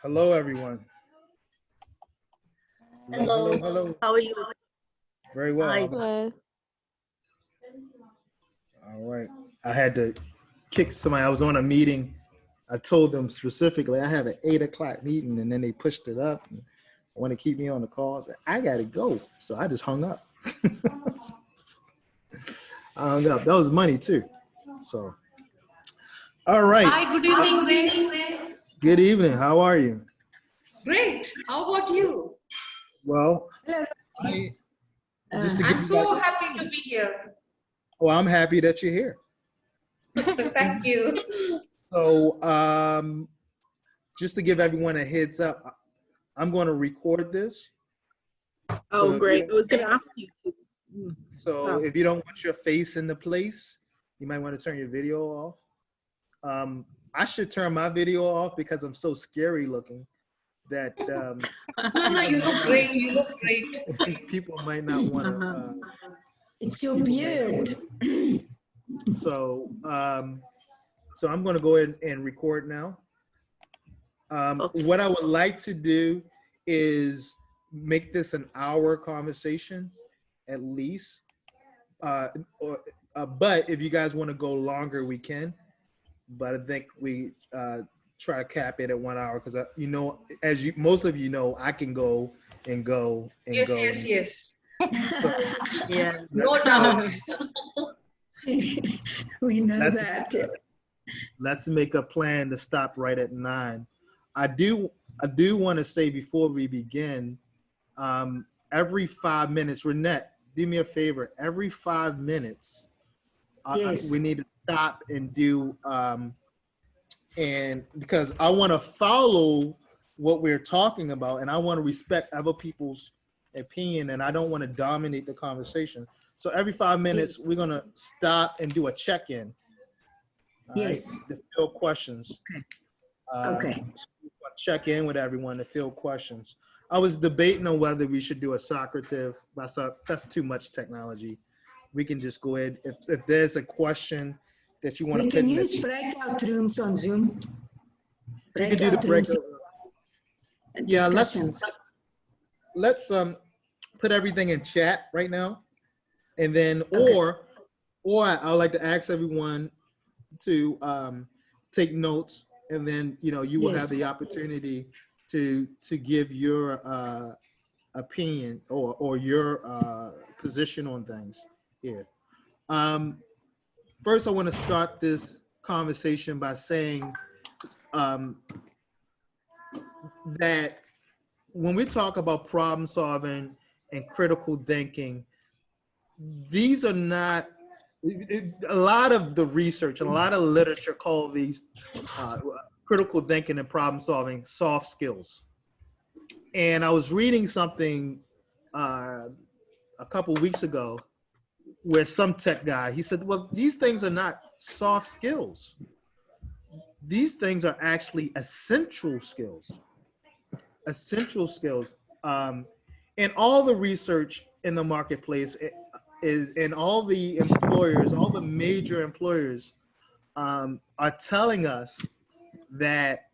Hello, everyone. Hello, hello, Hello. hello. How are you? Very well. Hi. Hello. All right. I had to kick somebody. I was on a meeting. I told them specifically I have an 8 o'clock meeting, and then they pushed it up. And want to keep me on the call. I said, I got to go. So I just hung up. I hung up. That was money, too. So, all right. Hi, good evening, Ray. Good evening. How are you? Great. How about you? Well, Hello. just to I'm give you so guys, happy to be here. well, I'm happy that you're here. Thank you. So, just to give everyone a heads up, I'm going to record this. Oh, So great. I was going to ask you to. So if you don't want your face in the place, you might want to turn your video off. I should turn my video off because I'm so scary looking that No, you look great. You look great. people might not want to. It's your beard. So I'm going to go ahead and record now. Okay. What I would like to do is make this an hour conversation at least. But if you guys want to go longer, we can. But I think we try to cap it at 1 hour because as most of you know, I can go and go and Yes, go. yes. So, Yeah. No doubts. We know That's- that. let's make a plan to stop right at 9. I do want to say before we begin, every 5 minutes, Renette, do me a favor. Every 5 minutes, Yes. we need to stop and do, and because I want to follow what we're talking about, and I want to respect other people's opinion, and I don't want to dominate the conversation. So every 5 minutes, we're gonna stop and do a check-in. All Yes. right, to field questions. Okay. Check in with everyone to field questions. I was debating on whether we should do a Socrative, but that's too much technology. We can just go ahead. If there's a question that you want to We put can in use breakout rooms on Zoom. we can do the breakout. Yeah, discussions. let's put everything in chat right now, and then Okay. or I would like to ask everyone to take notes, and then you will have Yes. the opportunity to give your opinion or your position on things here. First, I want to start this conversation by saying that when we talk about problem solving and critical thinking, these are not, a lot of the research and a lot of literature call these critical thinking and problem solving soft skills. And I was reading something a couple weeks ago where some tech guy, he said, well, these things are not soft skills. These things are actually essential skills. Essential skills. And all the research in the marketplace is, and all the employers, all the major employers are telling us that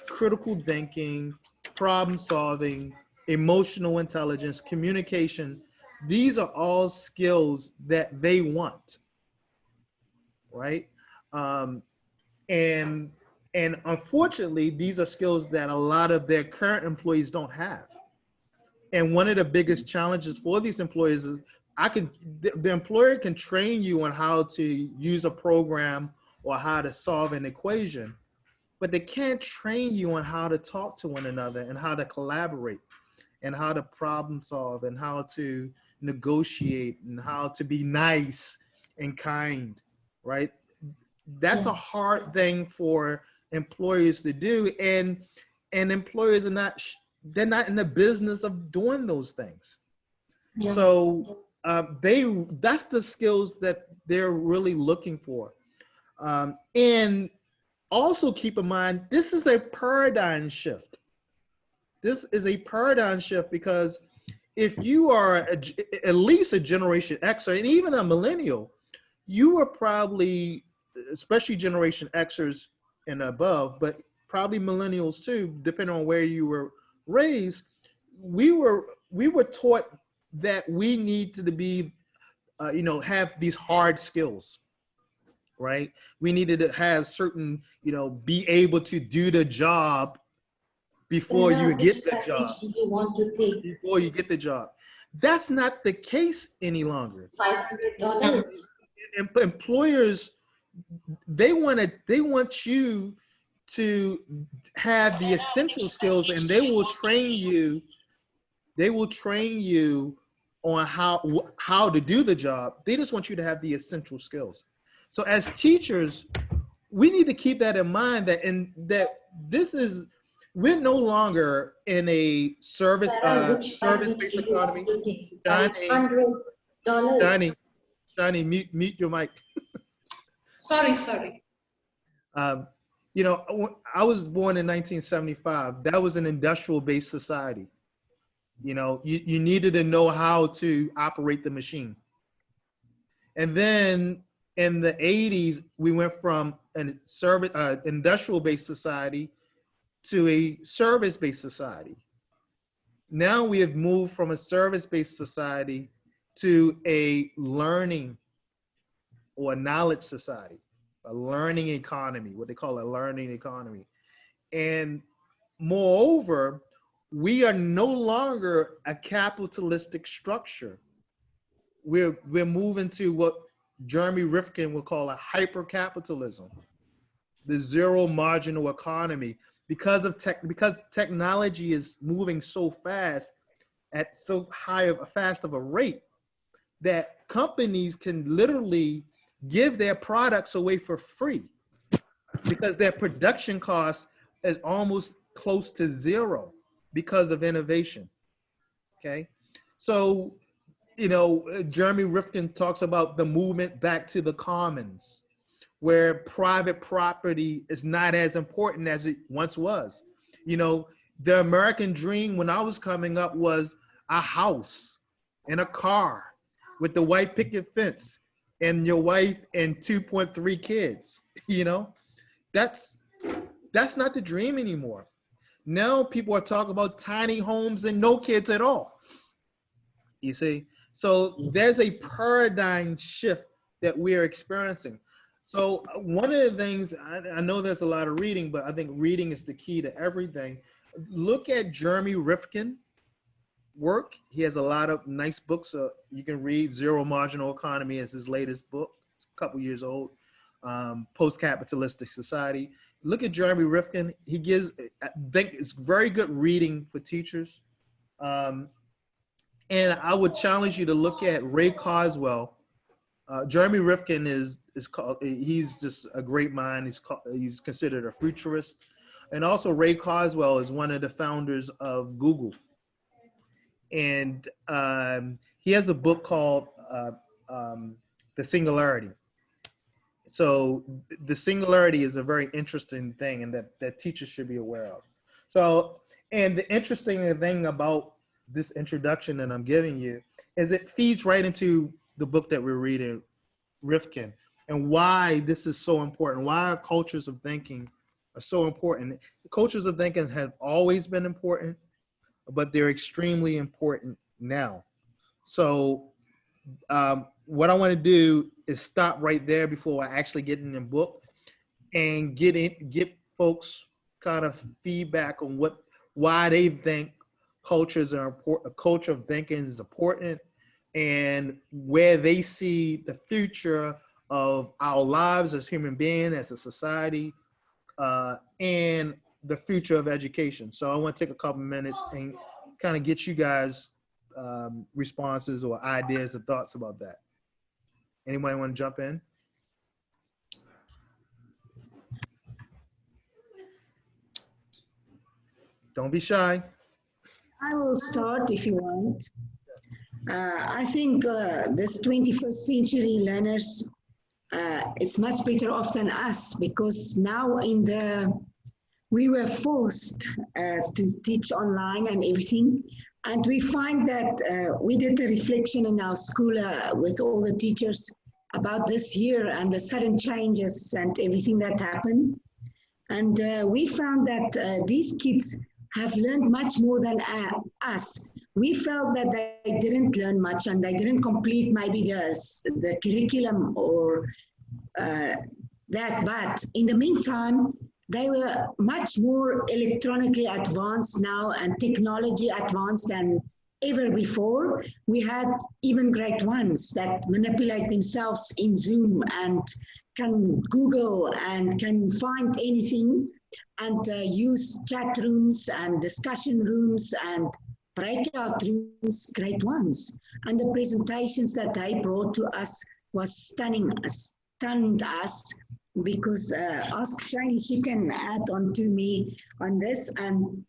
critical thinking, problem solving, emotional intelligence, communication, these are all skills that they want, right? And unfortunately, these are skills that a lot of their current employees don't have. And one of the biggest challenges for these employees is the employer can train you on how to use a program or how to solve an equation, but they can't train you on how to talk to one another and how to collaborate and how to problem solve and how to negotiate and how to be nice and kind, right? That's a hard thing for employers to do, and employers are not, they're not in the business of doing those things. Yeah. So that's the skills that they're really looking for. And also keep in mind, this is a paradigm shift. This is a paradigm shift because if you are at least a Generation X or even a millennial, you are probably, especially Generation Xers and above, but probably millennials too, depending on where you were raised, we were taught that we needed to be, have these hard skills, right? We needed to have certain, be able to do the job before you get the job. Before you get the job. That's not the case any longer. $500. Employers, they want you to have the essential skills, and they will train you. They will train you on how to do the job. They just want you to have the essential skills. So as teachers, we need to keep that in mind, that we're no longer in a service-based economy. Johnny, mute your mic. Sorry. I was born in 1975. That was an industrial-based society. You needed to know how to operate the machine. And then in the 80s, we went from an industrial-based society to a service-based society. Now we have moved from a service-based society to a learning or a knowledge society, a learning economy, what they call a learning economy. And moreover, we are no longer a capitalistic structure. We're moving to what Jeremy Rifkin would call a hyper-capitalism, the zero marginal economy, because technology is moving so fast at so fast of a rate that companies can literally give their products away for free because their production cost is almost close to zero because of innovation. Okay, so Jeremy Rifkin talks about the movement back to the commons, where private property is not as important as it once was. The American dream when I was coming up was a house and a car with the white picket fence and your wife and 2.3 kids. That's not the dream anymore. Now people are talking about tiny homes and no kids at all. You see? So there's a paradigm shift that we are experiencing. So one of the things, I know there's a lot of reading, but I think reading is the key to everything. Look at Jeremy Rifkin work. He has a lot of nice books. You can read Zero Marginal Economy as his latest book. It's a couple years old. Post-Capitalistic Society. Look at Jeremy Rifkin. He gives, I think it's very good reading for teachers. And I would challenge you to look at Ray Kurzweil. Jeremy Rifkin he's just a great mind. He's considered a futurist. And also Ray Kurzweil is one of the founders of Google. And he has a book called The Singularity. So the singularity is a very interesting thing, and that teachers should be aware of. So, and the interesting thing about this introduction that I'm giving you is it feeds right into the book that we're reading, Rifkin, and why this is so important, why cultures of thinking are so important. Cultures of thinking have always been important, but they're extremely important now. So what I want to do is stop right there before I actually get in the book and get folks kind of feedback on why they think cultures are important, a culture of thinking is important, and where they see the future of our lives as human beings, as a society, and the future of education. So I want to take a couple minutes and kind of get you guys responses or ideas or thoughts about that. Anybody want to jump in? Don't be shy. I will start if you want. I think this 21st century learners is much better off than us, because now we were forced to teach online and everything. And we find that we did a reflection in our school with all the teachers about this year and the sudden changes and everything that happened. And we found that these kids have learned much more than us. We felt that they didn't learn much and they didn't complete maybe the curriculum or that, but in the meantime, they were much more electronically advanced now and technology advanced than ever before. We had even grade ones that manipulate themselves in Zoom and can Google and can find anything and use chat rooms and discussion rooms and breakout rooms, grade ones. And the presentations that they brought to us was stunned us because ask Shani, she can add on to me on this. And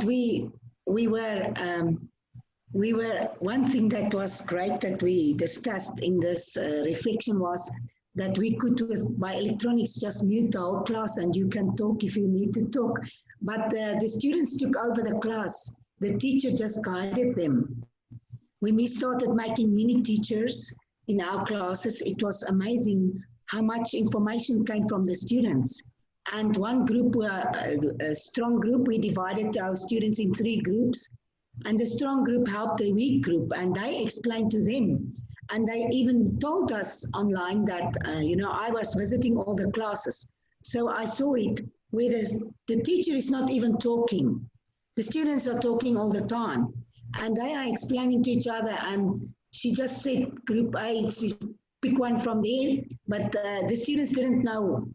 we were one thing that was great that we discussed in this reflection was that we could, by electronics, just mute the whole class and you can talk if you need to talk. But the students took over the class. The teacher just guided them. When we started making mini teachers in our classes, it was amazing how much information came from the students. And one group, a strong group, we divided our students in 3 groups. And the strong group helped the weak group, and they explained to them. And they even told us online that, I was visiting all the classes. So I saw it where the teacher is not even talking. The students are talking all the time. And they are explaining to each other. And she just said, group A, she pick one from there. But the students didn't know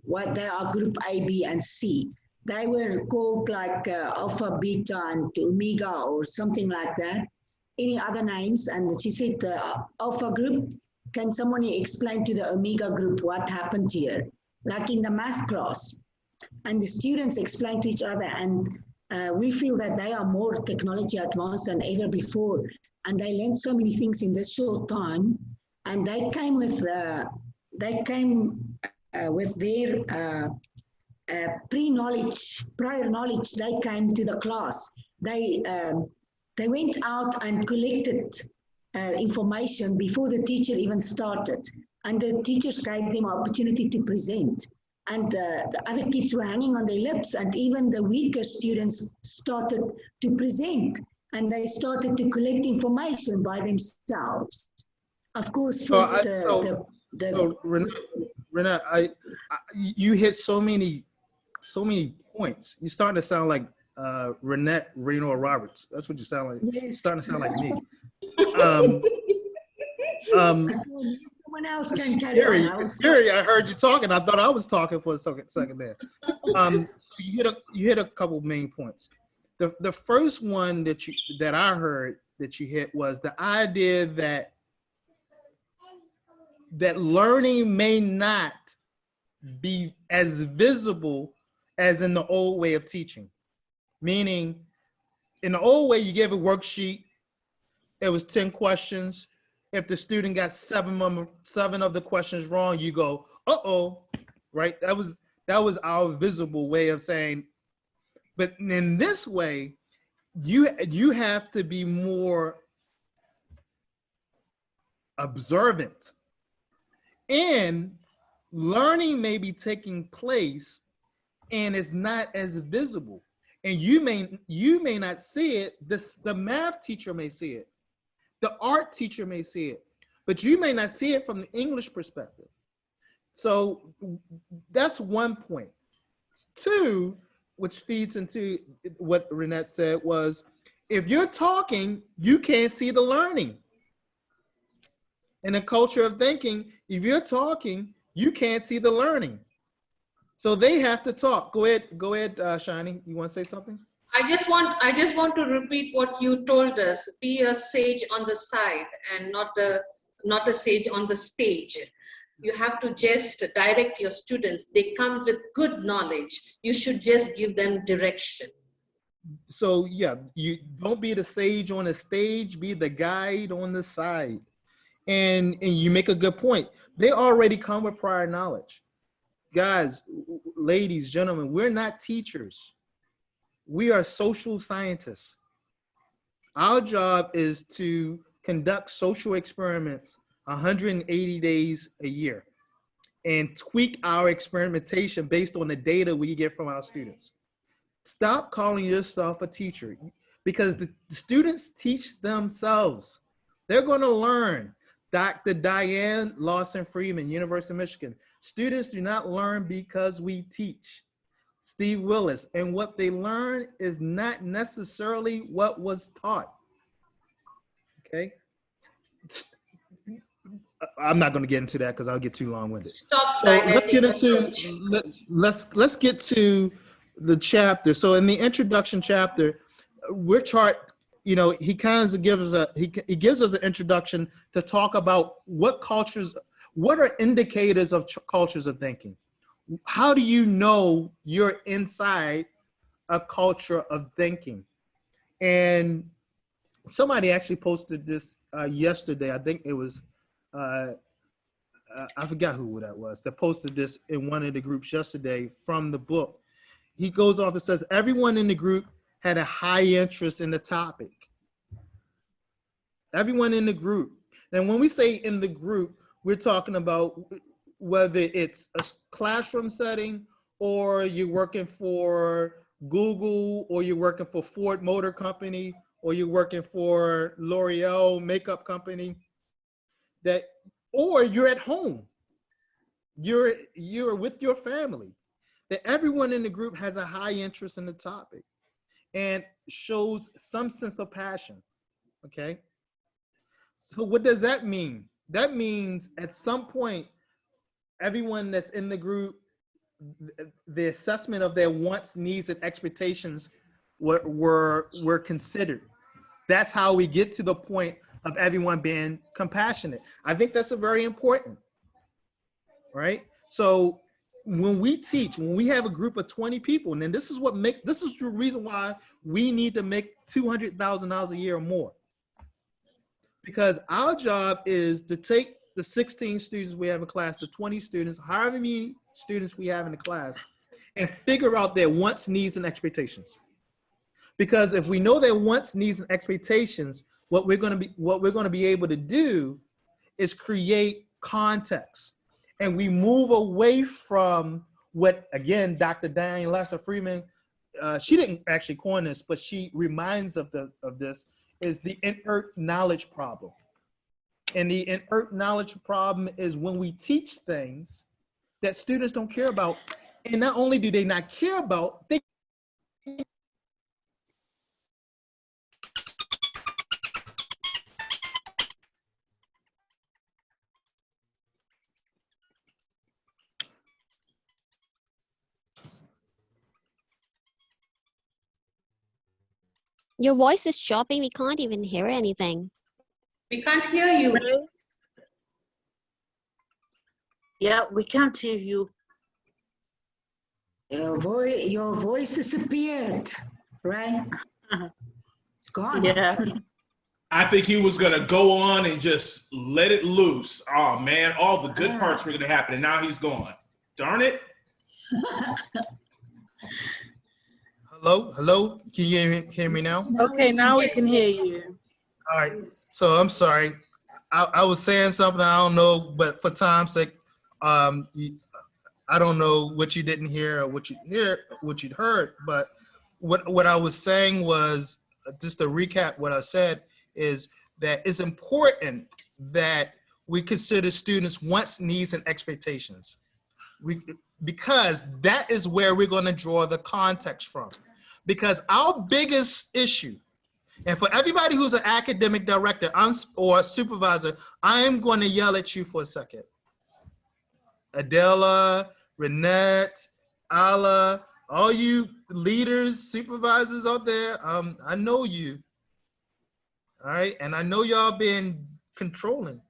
what they are, group A, B, and C. They were called like alpha, beta, and omega or something like that. Any other names? And she said, the alpha group, can someone explain to the omega group what happened here? Like in the math class. And the students explained to each other, and we feel that they are more technology advanced than ever before. And they learned so many things in this short time. And they came with their prior knowledge. They came to the class. They went out and collected information before the teacher even started. And the teachers gave them opportunity to present. And the other kids were hanging on their lips, and even the weaker students started to present. And they started to collect information by themselves. Of course, first, Renat, you hit so many points. You're starting to sound like Renette Reno Roberts. That's what you sound like. Yes. You're starting to sound like me. Someone else can carry on. Scary. I heard you talking. I thought I was talking for a second there. So you hit a couple main points. The first one that I heard that you hit was the idea that learning may not be as visible as in the old way of teaching. Meaning, in the old way, you gave a worksheet, it was 10 questions. If the student got 7 of the questions wrong, you go, uh-oh, right? That was our visible way of saying, but in this way, you have to be more observant. And learning may be taking place and it's not as visible. And you may not see it. The math teacher may see it. The art teacher may see it, but you may not see it from the English perspective. So that's one point. 2, which feeds into what Renette said, was if you're talking, you can't see the learning. In a culture of thinking, if you're talking, you can't see the learning. So they have to talk. Go ahead, Shani. You want to say something? I just want to repeat what you told us. Be a sage on the side and not a sage on the stage. You have to just direct your students. They come with good knowledge. You should just give them direction. So yeah, you don't be the sage on the stage, be the guide on the side. And you make a good point. They already come with prior knowledge. Guys, ladies, gentlemen, we're not teachers. We are social scientists. Our job is to conduct social experiments 180 days a year. and tweak our experimentation based on the data we get from our students. Stop calling yourself a teacher, because the students teach themselves. They're going to learn. Dr. Diane Lawson-Freeman, University of Michigan. Students do not learn because we teach. Steve Willis, and what they learn is not necessarily what was taught. Okay? I'm not going to get into that because I'll get too long-winded. Stop So let's get into approach. let's get to the chapter. So in the introduction chapter, Ritchhart, you know, he kind of gives us he gives us an introduction to talk about what are indicators of cultures of thinking. How do you know you're inside a culture of thinking? And somebody actually posted this yesterday. I think it was I forgot who that was that posted this in one of the groups yesterday from the book. He goes off and says, everyone in the group had a high interest in the topic. Everyone in the group. And when we say in the group, we're talking about whether it's a classroom setting or you're working for Google or you're working for Ford Motor Company or you're working for L'Oreal makeup company, or you're at home, you're with your family, that everyone in the group has a high interest in the topic and shows some sense of passion, okay? So what does that mean? That means at some point, everyone that's in the group, the assessment of their wants, needs, and expectations were considered. That's how we get to the point of everyone being compassionate. I think that's a very important, right? So when we teach, when we have a group of 20 people, and then this is the reason why we need to make $200,000 a year or more. Because our job is to take the 16 students we have in class, the 20 students, however many students we have in the class, and figure out their wants, needs, and expectations. Because if we know their wants, needs, and expectations, what we're going to be able to do is create context. And we move away from what, again, Dr. Diane Lawson-Freeman, she didn't actually coin this, but she reminds of this, is the inert knowledge problem. And the inert knowledge problem is when we teach things that students don't care about. And not only do they not care about, they Your voice is chopping. We can't even hear anything. We can't hear you. Yeah, we can't hear you. Your voice disappeared, right? It's gone. Yeah. I think he was going to go on and just let it loose. Oh, man, all the good parts were going to happen, and now he's gone. Darn it. Hello? Can you hear me now? Okay, now we can hear you. All right, so I'm sorry. I was saying something, I don't know, but for time's sake, I don't know what you didn't hear or what you'd heard, but what I was saying was, just to recap what I said, is that it's important that we consider students' wants, needs, and expectations. Because that is where we're going to draw the context from. Because our biggest issue, and for everybody who's an academic director or supervisor, I'm going to yell at you for a second. Adela, Renette, Ala, all you leaders, supervisors out there, I know you. All right, and I know y'all been controlling.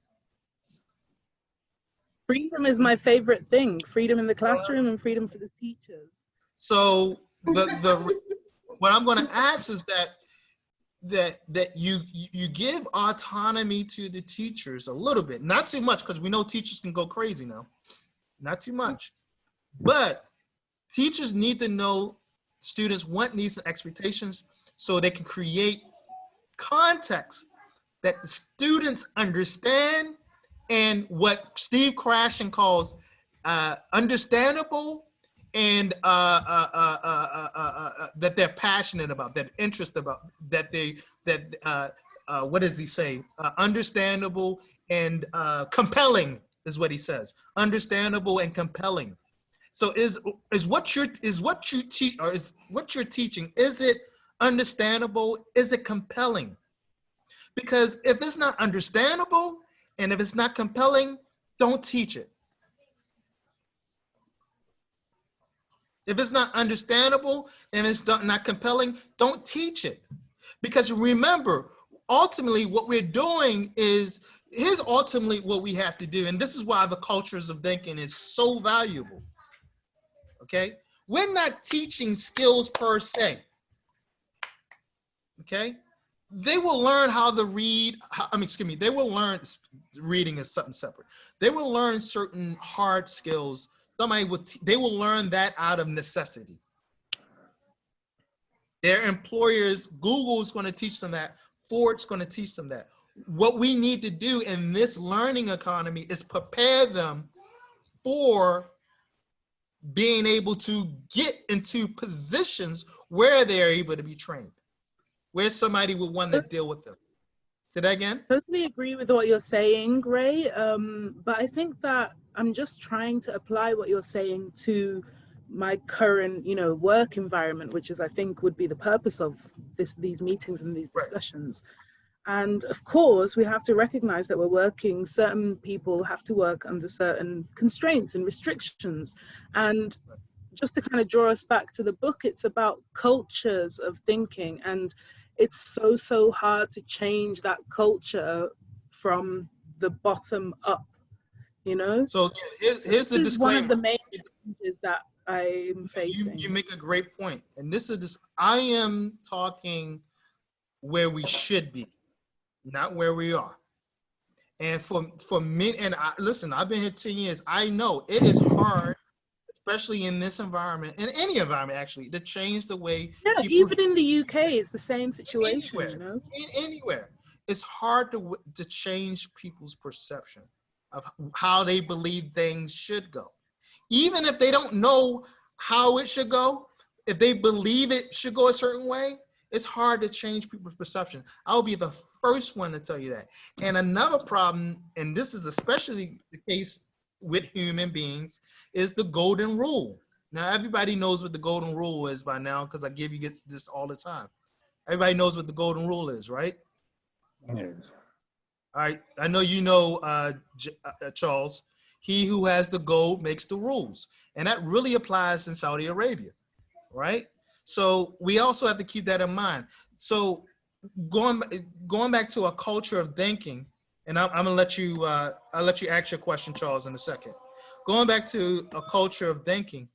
Freedom is my favorite thing. Freedom in the classroom and freedom for the teachers. So what I'm going to ask is that you give autonomy to the teachers a little bit, not too much, because we know teachers can go crazy now, not too much, but teachers need to know students' want, needs, and expectations so they can create context that the students understand, and what Steve Krashen calls understandable, and that they're passionate about, that interest about, what does he say? Understandable and compelling is what he says. Understandable and compelling. So is what you teach, or is what you're teaching, is it understandable? Is it compelling? Because if it's not understandable and if it's not compelling, don't teach it. If it's not understandable and it's not compelling, don't teach it. Because remember, ultimately what we're doing is, here's ultimately what we have to do. And this is why the cultures of thinking is so valuable. Okay? We're not teaching skills per se. Okay? They will learn how to read. They will learn, reading is something separate. They will learn certain hard skills. They will learn that out of necessity. Their employers, Google's going to teach them that. Ford's going to teach them that. What we need to do in this learning economy is prepare them for being able to get into positions where they're able to be trained, where somebody would want to deal with them. Say that again? Totally agree with what you're saying, Ray. But I think that I'm just trying to apply what you're saying to my current, work environment, which is, I think, would be the purpose of these meetings and these discussions. Right. And of course, we have to recognize that certain people have to work under certain constraints and restrictions. And just to kind of draw us back to the book, it's about cultures of thinking. And it's so hard to change that culture from the bottom up, So here's the disclaimer. One of the main challenges that I'm facing. You make a great point. And I am talking where we should be, not where we are. And for me, and listen, I've been here 10 years. I know it is hard, especially in this environment, in any environment actually, to change the way. Yeah, even in the UK, it's the same situation. Anywhere, it's hard to change people's perception of how they believe things should go, even if they don't know how it should go. If they believe it should go a certain way, it's hard to change people's perception. I'll be the first one to tell you that. And another problem, and this is especially the case with human beings, is the golden rule. Now, everybody knows what the golden rule is by now, because I give you this all the time. Everybody knows what the golden rule is, right? Yes. All right. I know you know, Charles. He who has the gold makes the rules. And that really applies in Saudi Arabia, right? So we also have to keep that in mind. So going back to a culture of thinking, and I'm gonna let you I'll let you ask your question, Charles, in a second. Going back to a culture of thinking,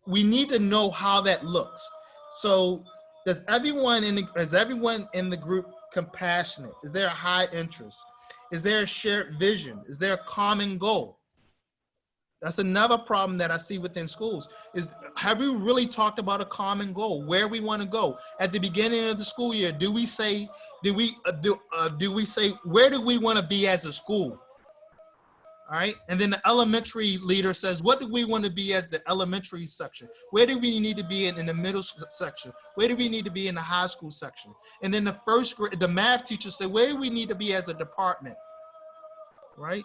we need to know how that looks. So is everyone in the group compassionate? Is there a high interest? Is there a shared vision? Is there a common goal? That's another problem that I see within schools. Is, have we really talked about a common goal, where we want to go at the beginning of the school year? Do we say where do we want to be as a school? All right, and then the elementary leader says, what do we want to be as the elementary section? Where do we need to be in the middle section? Where do we need to be in the high school section? And then the first grade, the math teacher said, where do we need to be as a department? Right.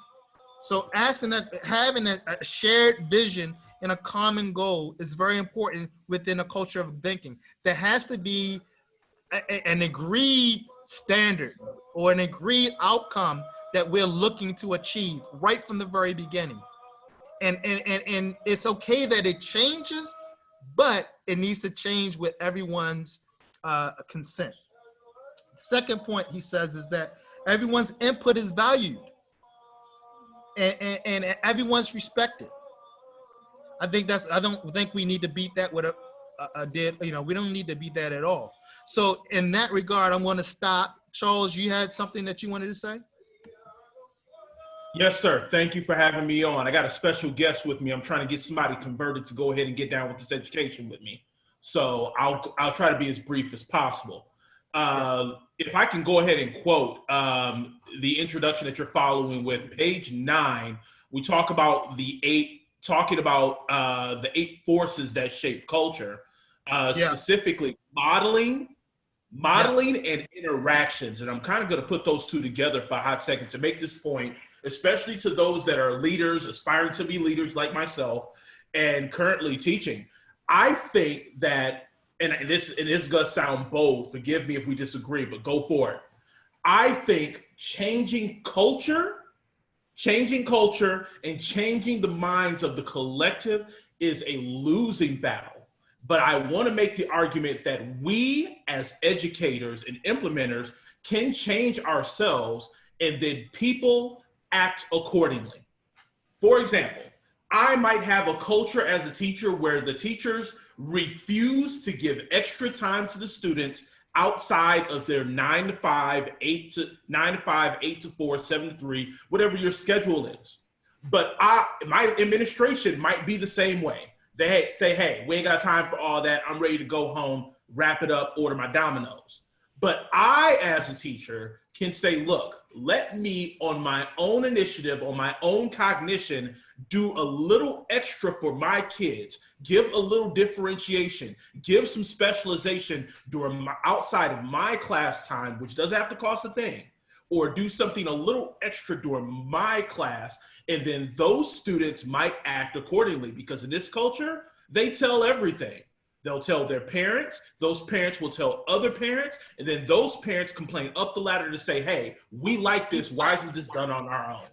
So asking that, having a shared vision and a common goal is very important within a culture of thinking. There has to be an agreed standard or an agreed outcome that we're looking to achieve right from the very beginning. And it's okay that it changes, but it needs to change with everyone's consent. Second point he says is that everyone's input is valued. And everyone's respected. I don't think we need to beat that with we don't need to beat that at all. So in that regard, I'm going to stop. Charles, you had something that you wanted to say? Yes, sir. Thank you for having me on. I got a special guest with me. I'm trying to get somebody converted to go ahead and get down with this education with me. So I'll try to be as brief as possible. If I can go ahead and quote the introduction that you're following with, page 9 we talk about the eight forces that shape culture, specifically modeling and interactions. And I'm kind of going to put those two together for a hot second to make this point, especially to those that are leaders, aspiring to be leaders like myself, and currently teaching. I think that, and this is going to sound bold, forgive me if we disagree, but go for it. I think changing culture and changing the minds of the collective is a losing battle. But I want to make the argument that we as educators and implementers can change ourselves, and then people act accordingly. For example, I might have a culture as a teacher where the teachers refuse to give extra time to the students outside of their 9 to 5, 8 to 4, 7 to 3, whatever your schedule is. But my administration might be the same way. They say, hey, we ain't got time for all that. I'm ready to go home, wrap it up, order my Domino's. But I, as a teacher, can say, look, let me, on my own initiative, on my own cognition, do a little extra for my kids, give a little differentiation, give some specialization outside of my class time, which doesn't have to cost a thing, or do something a little extra during my class, and then those students might act accordingly, because in this culture, they tell everything. They'll tell their parents, those parents will tell other parents, and then those parents complain up the ladder to say, hey, we like this, why isn't this done on our own?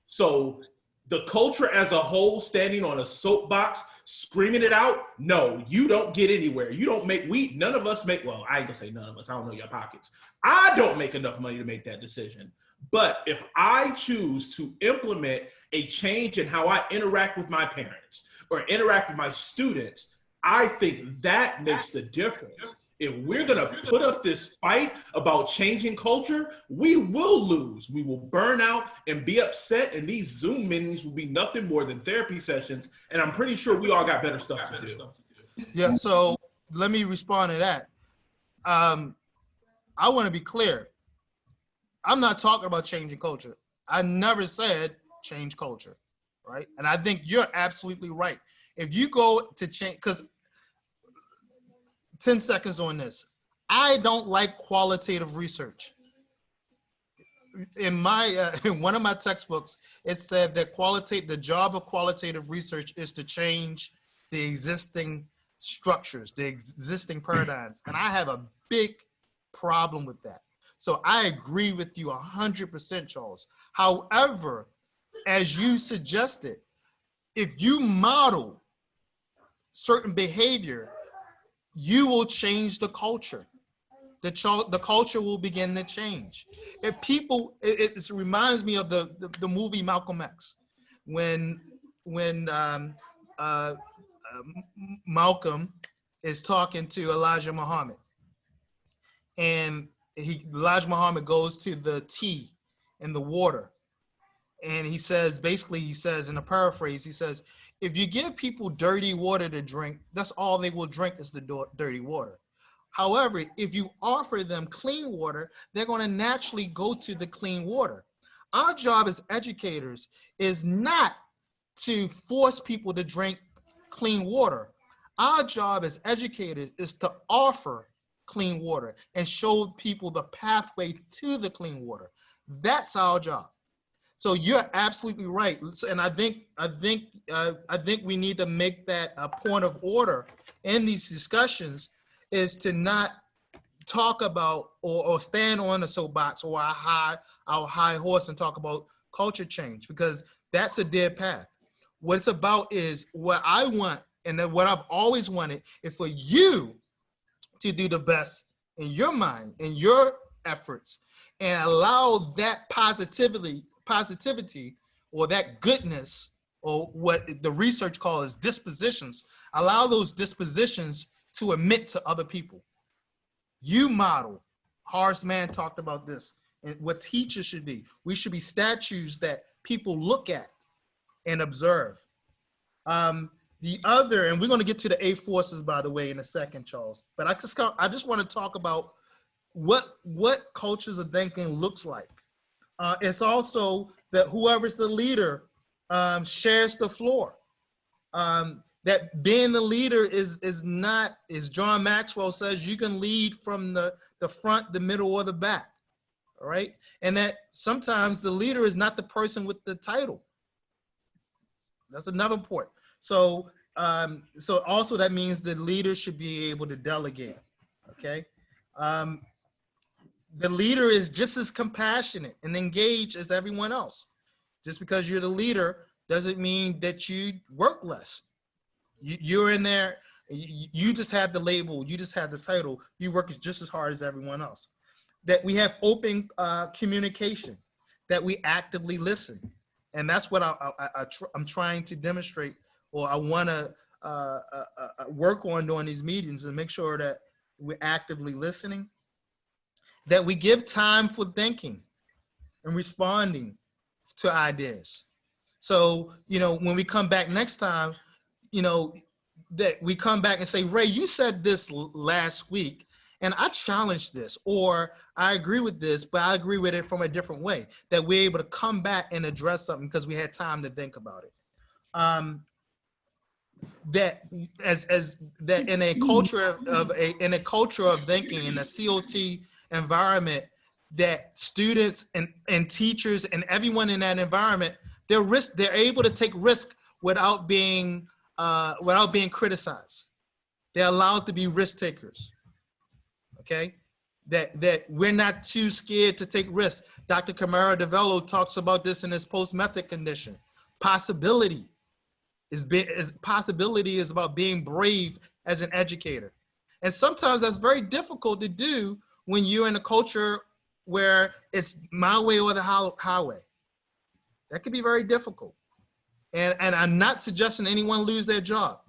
So the culture as a whole standing on a soapbox, screaming it out, no, you don't get anywhere. You don't make, none of us make, well, I ain't gonna say none of us, I don't know your pockets. I don't make enough money to make that decision. But if I choose to implement a change in how I interact with my parents or interact with my students, I think that makes the difference. If we're going to put up this fight about changing culture, we will lose. We will burn out and be upset, and these Zoom meetings will be nothing more than therapy sessions, and I'm pretty sure we all got better stuff to do. Yeah, so let me respond to that. I want to be clear. I'm not talking about changing culture. I never said change culture, right? And I think you're absolutely right. If you go to change, because 10 seconds on this. I don't like qualitative research. In my in one of my textbooks, it said that the job of qualitative research is to change the existing structures, the existing paradigms. And I have a big problem with that. So I agree with you 100%, Charles. However, as you suggested, if you model certain behavior, you will change the culture. The culture will begin to change. If people, it reminds me of the movie Malcolm X, when Malcolm is talking to Elijah Muhammad, and Elijah Muhammad goes to the tea and the water, and he says, basically, he says in a paraphrase, he says, if you give people dirty water to drink, that's all they will drink is the dirty water. However, if you offer them clean water, they're going to naturally go to the clean water. Our job as educators is not to force people to drink clean water. Our job as educators is to offer clean water and show people the pathway to the clean water. That's our job. So you're absolutely right, and I think we need to make that a point of order in these discussions, is to not talk about or stand on a soapbox or our high horse and talk about culture change, because that's a dead path. What it's about is what I want, and what I've always wanted, is for you to do the best in your mind, in your efforts, and allow that positivity or that goodness, or what the research calls dispositions, allow those dispositions to emit to other people. You model. Horace Mann talked about this, and what teachers should be. We should be statues that people look at and observe. The other, and we're going to get to the 8 forces, by the way, in a second, Charles, but I just want to talk about what cultures of thinking looks like. It's also that whoever's the leader shares the floor. That being the leader is not, as John Maxwell says, you can lead from the front, the middle, or the back. All right. And that sometimes the leader is not the person with the title. That's another point. So, so also that means the leader should be able to delegate. Okay. The leader is just as compassionate and engaged as everyone else. Just because you're the leader doesn't mean that you work less. You're in there, you just have the label, you just have the title, you work just as hard as everyone else. That we have open communication, that we actively listen. And that's what I'm trying to demonstrate, or I want to work on during these meetings, and make sure that we're actively listening, that we give time for thinking and responding to ideas. So, you know, when we come back next time, you know, that we come back and say, Ray, you said this last week, and I challenged this, or I agree with this, but I agree with it from a different way, that we're able to come back and address something because we had time to think about it. That that in a culture of thinking, in a CoT environment, that students and teachers and everyone in that environment, they're able to take risk without being criticized. They're allowed to be risk takers. Okay, that we're not too scared to take risks. Dr. Camara DeVello talks about this in his post-method condition. Possibility is about being brave as an educator. And sometimes that's very difficult to do when you're in a culture where it's my way or the highway. That could be very difficult. And I'm not suggesting anyone lose their job.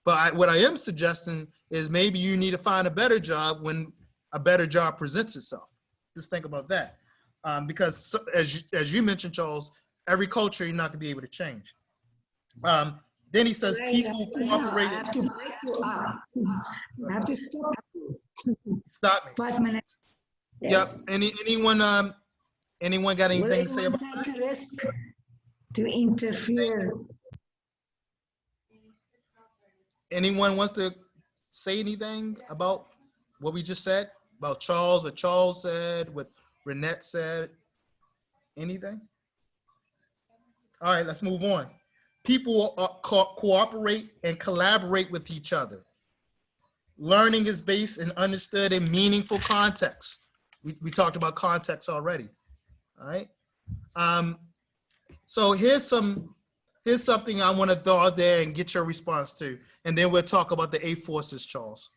But what I am suggesting is maybe you need to find a better job when a better job presents itself. Just think about that. Because as you mentioned, Charles, every culture you're not going to be able to change. Then he says, people cooperate. I have to break you up. I have to stop you. Stop me. 5 minutes. Yes. Yep. Anyone got anything to say about that? Take a risk to interfere. Anyone wants to say anything about what we just said? About Charles, what Charles said, what Renette said? Anything? All right, let's move on. People cooperate and collaborate with each other. Learning is based and understood in meaningful context. We talked about context already. All right. So here's something I want to throw out there and get your response to, and then we'll talk about the 8 forces, Charles.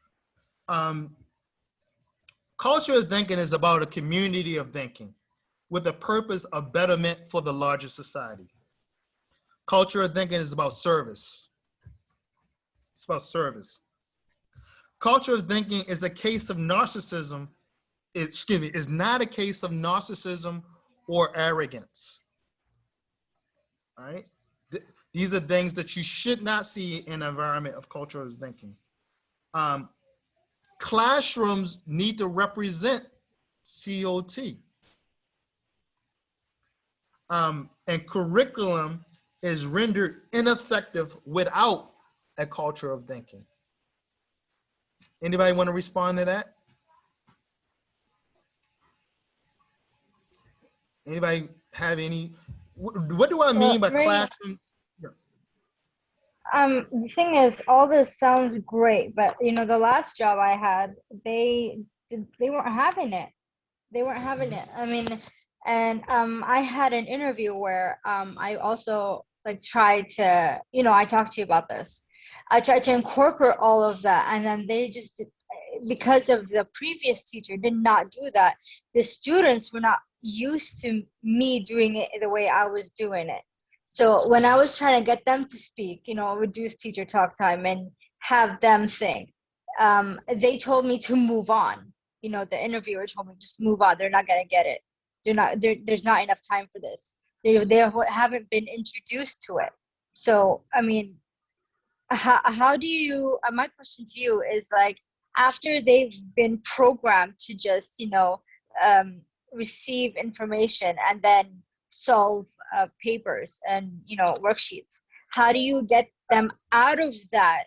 Culture of thinking is about a community of thinking with a purpose of betterment for the larger society. Culture of thinking is about service. It's about service. Culture of thinking is a case of narcissism. Is not a case of narcissism or arrogance. All right. These are things that you should not see in an environment of cultural thinking. Classrooms need to represent CoT. And curriculum is rendered ineffective without a culture of thinking. Anybody want to respond to that? Anybody have any? What do I mean by classrooms? The thing is, all this sounds great, but you know, the last job I had, they weren't having it. They weren't having it. I mean, and I had an interview where I also like tried to, you know, I talked to you about this. I tried to incorporate all of that, and then they just, because of the previous teacher did not do that, the students were not used to me doing it the way I was doing it. So when I was trying to get them to speak, you know, reduce teacher talk time and have them think, they told me to move on. You know, the interviewer told me, just move on. They're not going to get it. There's not enough time for this. They haven't been introduced to it. So, I mean, how do you, my question to you is like, after they've been programmed to just, you know, receive information and then solve papers and, you know, worksheets. How do you get them out of that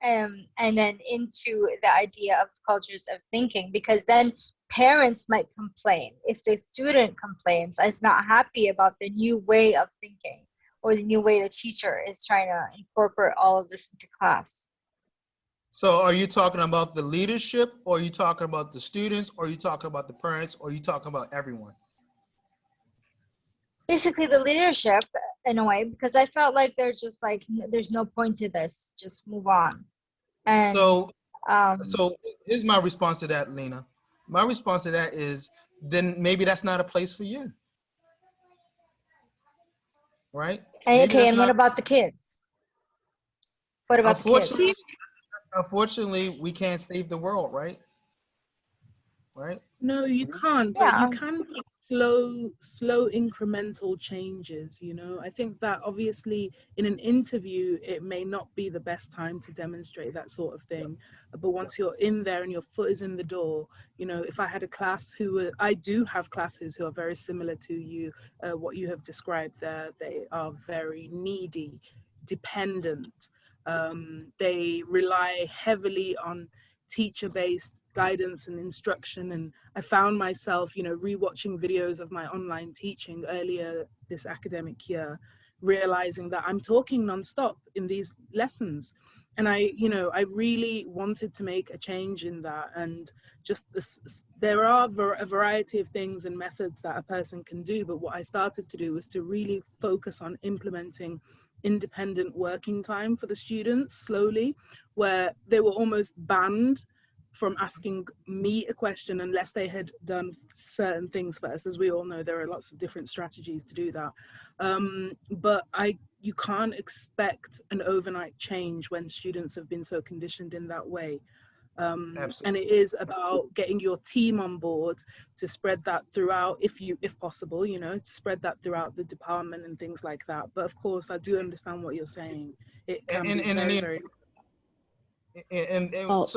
and then into the idea of cultures of thinking? Because then parents might complain if the student complains, is not happy about the new way of thinking or the new way the teacher is trying to incorporate all of this into class. So are you talking about the leadership, or are you talking about the students, or are you talking about the parents, or are you talking about everyone? Basically the leadership in a way, because I felt like they're just like, there's no point to this, just move on. And So here's my response to that, Lena. My response to that is, then maybe that's not a place for you. Right? okay, and what about the kids? What about the kids? Unfortunately, we can't save the world, right? Right? No, you can't, but you can make slow incremental changes, you know. I think that obviously in an interview, it may not be the best time to demonstrate that sort of thing. But once you're in there and your foot is in the door, you know, if I had a class I do have classes who are very similar to you, what you have described there. They are very needy, dependent. They rely heavily on teacher-based guidance and instruction, and I found myself, you know, rewatching videos of my online teaching earlier this academic year, realizing that I'm talking nonstop in these lessons, and I really wanted to make a change in that. And just there are a variety of things and methods that a person can do, but what I started to do was to really focus on implementing independent working time for the students slowly, where they were almost banned from asking me a question unless they had done certain things first. As we all know, there are lots of different strategies to do that. But you can't expect an overnight change when students have been so conditioned in that way. And it is about getting your team on board to spread that throughout, if possible, you know, to spread that throughout the department and things like that. But of course, I do understand what you're saying. It can be very. Well,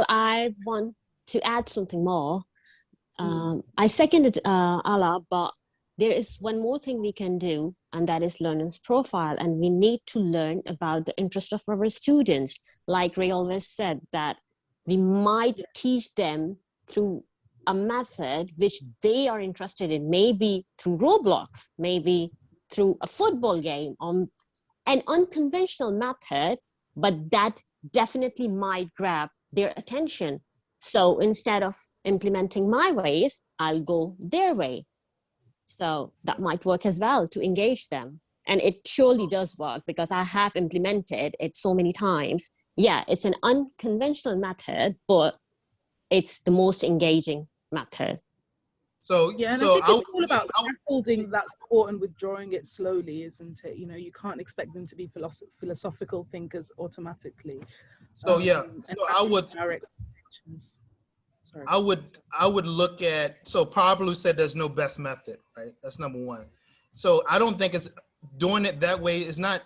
I want to add something more. I seconded Ala, but there is one more thing we can do, and that is learner's profile. And we need to learn about the interest of our students. Like Ray always said, that we might teach them through a method which they are interested in, maybe through Roblox, maybe through a football game, on an unconventional method, but that definitely might grab their attention. So instead of implementing my ways, I'll go their way. So that might work as well to engage them. And it surely does work, because I have implemented it so many times. Yeah, it's an unconventional method, but it's the most engaging method. So yeah, and I think it's all about scaffolding that support and withdrawing it slowly, isn't it? You know, you can't expect them to be philosophical thinkers automatically. So so I would. Sorry. I would look at, so Pablo said there's no best method, right? That's number one. So I don't think it's doing it that way is not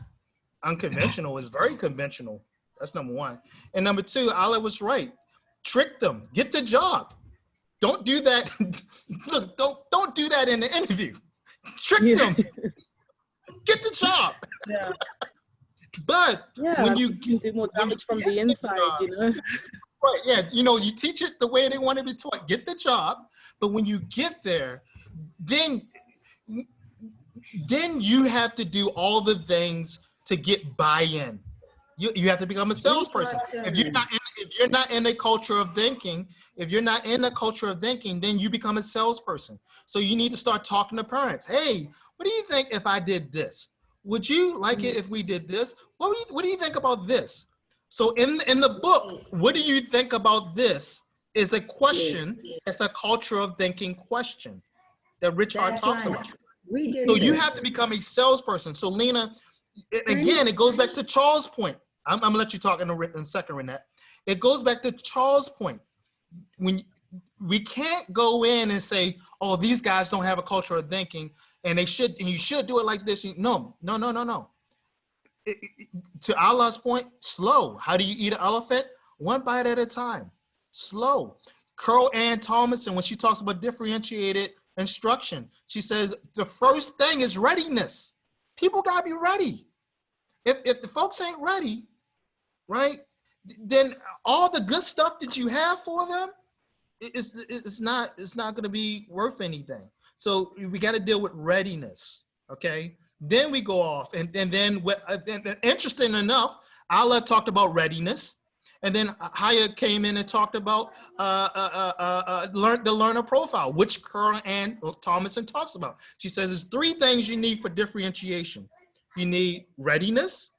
unconventional. It's very conventional. That's number one. And number two, Ala was right. Trick them. Get the job. Don't do that. Look, don't do that in the interview. Trick them. Get the job. Yeah. But when you can do more damage from the inside, you know. Right, yeah, you know, you teach it the way they want to be taught. Get the job, but when you get there, then you have to do all the things to get buy-in. You have to become a salesperson. If you're not in a culture of thinking, then you become a salesperson. So you need to start talking to parents. Hey, what do you think if I did this? Would you like it if we did this? What do you think about this? So in the book, what do you think about this is a question. Yes. It's a culture of thinking question that Ritchhart talks about. So you have to become a salesperson. So Lena, again, it goes back to Charles' point. I'm gonna let you talk in a second, Renette. It goes back to Charles' point. When we can't go in and say, oh, these guys don't have a culture of thinking and you should do it like this. No. To Allah's point, slow. How do you eat an elephant? One bite at a time. Slow. Carol Ann Thomason, when she talks about differentiated instruction. She says the first thing is readiness. People gotta be ready. If the folks ain't ready, right, then all the good stuff that you have for them, it's not gonna be worth anything. So we got to deal with readiness, okay? Then we go off, and then interesting enough, Ala talked about readiness, and then Haya came in and talked about the learner profile, which Carol Ann Thomason talks about. She says there's 3 things you need for differentiation. You need readiness,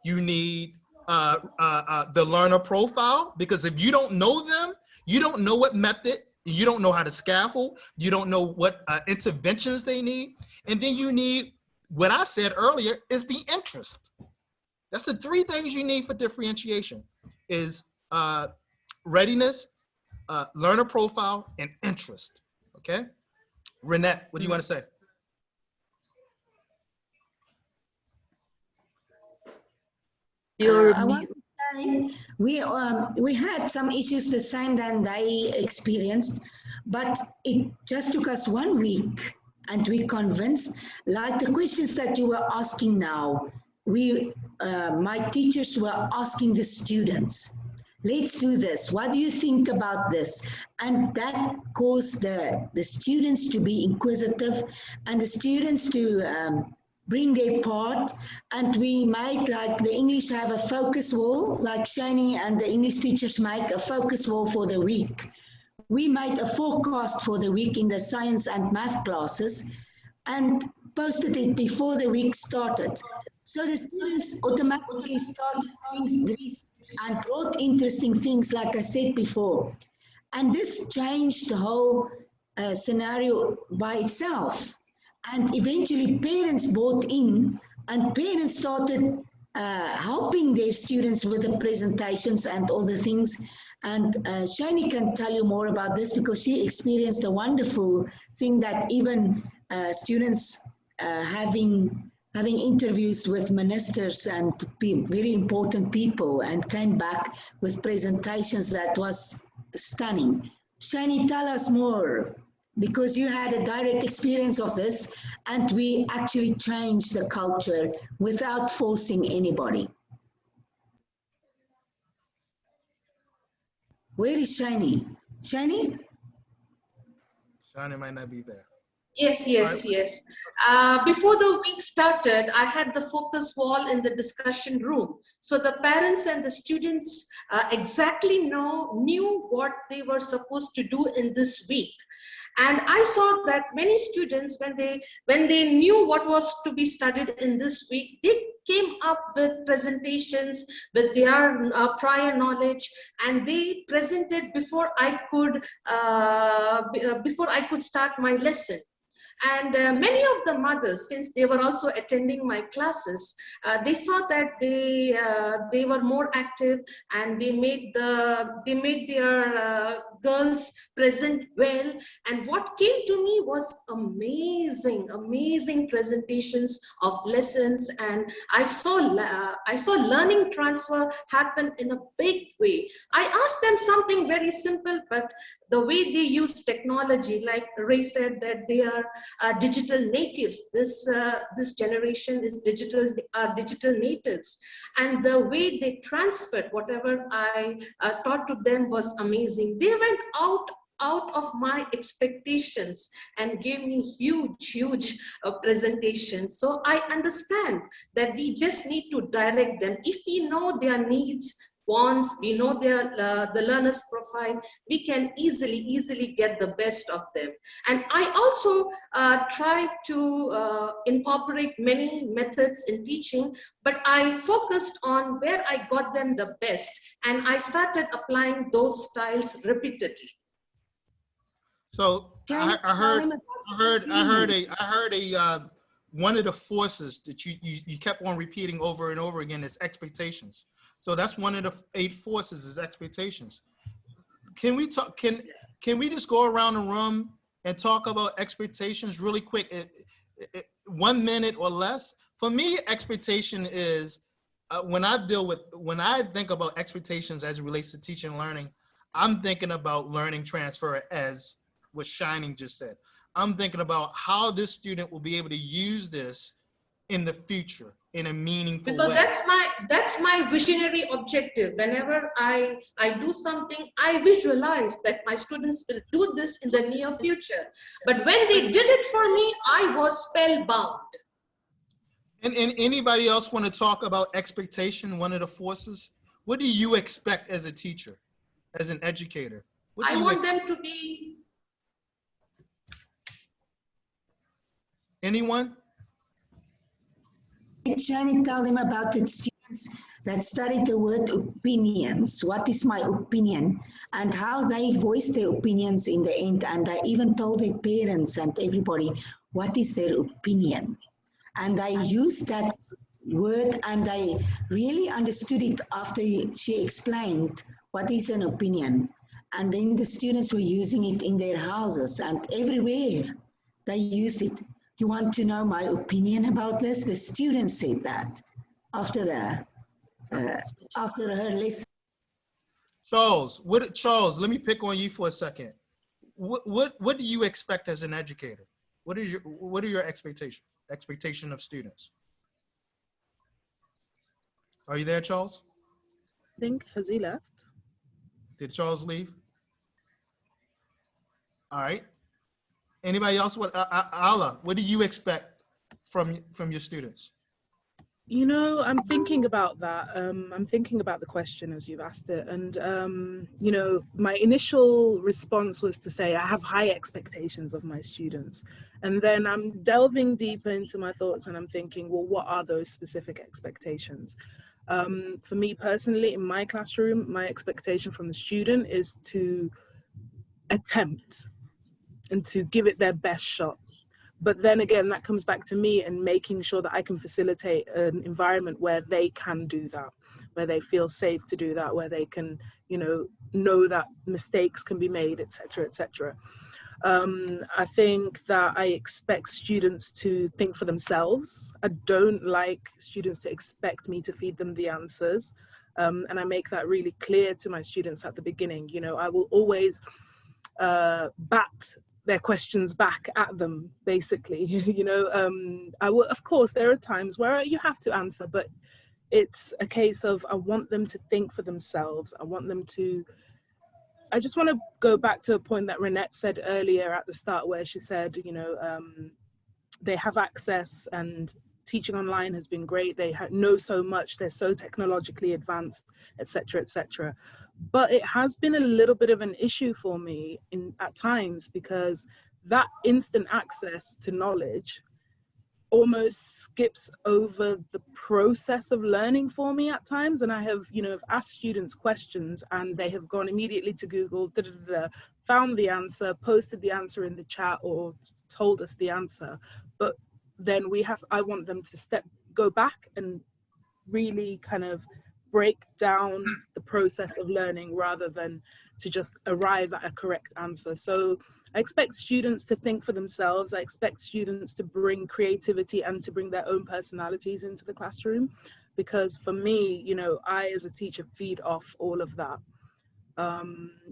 you need the learner profile, because if you don't know them, you don't know what method, you don't know how to scaffold, you don't know what interventions they need, and then you need, what I said earlier, is the interest. That's the 3 things you need for differentiation, is readiness, learner profile, and interest, okay? Renette, what do you want to say? I want to say we had some issues the same than they experienced, but it just took us 1 week, and we convinced, like the questions that you were asking now, my teachers were asking the students, let's do this. What do you think about this? And that caused the students to be inquisitive, and the students to bring their part. And we made, like the English have a focus wall, like Shani and the English teachers make a focus wall for the week. We made a forecast for the week in the science and math classes and posted it before the week started. So the students automatically started doing this and brought interesting things, like I said before. And this changed the whole scenario by itself. And eventually parents bought in, and parents started helping their students with the presentations and all the things. And Shani can tell you more about this, because she experienced a wonderful thing that even students having interviews with ministers and very important people, and came back with presentations that was stunning. Shani, tell us more, because you had a direct experience of this, and we actually changed the culture without forcing anybody. Where is Shani? Shani? Shani might not be there. Yes. Before the week started, I had the focus wall in the discussion room. So the parents and the students exactly knew what they were supposed to do in this week. And I saw that many students, when they knew what was to be studied in this week, they came up with presentations with their prior knowledge, and they presented before I could start my lesson. And many of the mothers, since they were also attending my classes, they saw that they were more active, and they made their girls present well. And what came to me was amazing presentations of lessons, and I saw learning transfer happen in a big way. I asked them something very simple, but the way they use technology, like Ray said, that they are digital natives. This generation is digital natives, and the way they transferred whatever I taught to them was amazing. They went out of my expectations and gave me huge presentations. So I understand that we just need to direct them. If we know their needs, wants, we know the learner's profile, we can easily get the best of them. And I also try to incorporate many methods in teaching, but I focused on where I got them the best, and I started applying those styles repeatedly. So I heard one of the forces that you kept on repeating over and over again is expectations. So that's one of the 8 forces is expectations. Can we talk? Can we just go around the room and talk about expectations really quick? 1 minute or less. For me, expectation is when I think about expectations as it relates to teaching and learning, I'm thinking about learning transfer as what Shining just said. I'm thinking about how this student will be able to use this in the future in a meaningful Because way. that's my visionary objective. Whenever I do something, I visualize that my students will do this in the near future. But when they did it for me, I was spellbound. And anybody else want to talk about expectation, one of the forces? What do you expect as a teacher, as an educator? What do I you want them to be. Anyone? Trying to tell them about the students that studied the word opinions. What is my opinion? And how they voiced their opinions in the end. And I even told their parents and everybody, what is their opinion? And I used that word and I really understood it after she explained what is an opinion. And then the students were using it in their houses and everywhere they use it. You want to know my opinion about this? The student said that after her lesson. Charles, Charles, let me pick on you for a second. What do you expect as an educator? What are your expectation of students? Are you there, Charles? I think, has he left? Did Charles leave? All right. Anybody else? Allah, what do you expect from your students? You know, I'm thinking about that. I'm thinking about the question as you've asked it. And, you know, my initial response was to say I have high expectations of my students. And then I'm delving deeper into my thoughts and I'm thinking, well, what are those specific expectations? For me personally, in my classroom, my expectation from the student is to attempt and to give it their best shot. But then again, that comes back to me and making sure that I can facilitate an environment where they can do that, where they feel safe to do that, where they can, you know that mistakes can be made, etc., etc. I think that I expect students to think for themselves. I don't like students to expect me to feed them the answers. And I make that really clear to my students at the beginning. You know, I will always bat their questions back at them, basically. You know, I will, of course, there are times where you have to answer, but it's a case of I want them to think for themselves. I just want to go back to a point that Renette said earlier at the start, where she said, you know, they have access and teaching online has been great. They know so much. They're so technologically advanced, etc., etc. But it has been a little bit of an issue for me at times, because that instant access to knowledge almost skips over the process of learning for me at times. And I have, you know, asked students questions and they have gone immediately to Google, found the answer, posted the answer in the chat or told us the answer. But then I want them to go back and really kind of break down the process of learning rather than to just arrive at a correct answer. So I expect students to think for themselves. I expect students to bring creativity and to bring their own personalities into the classroom, because for me, you know, I as a teacher feed off all of that.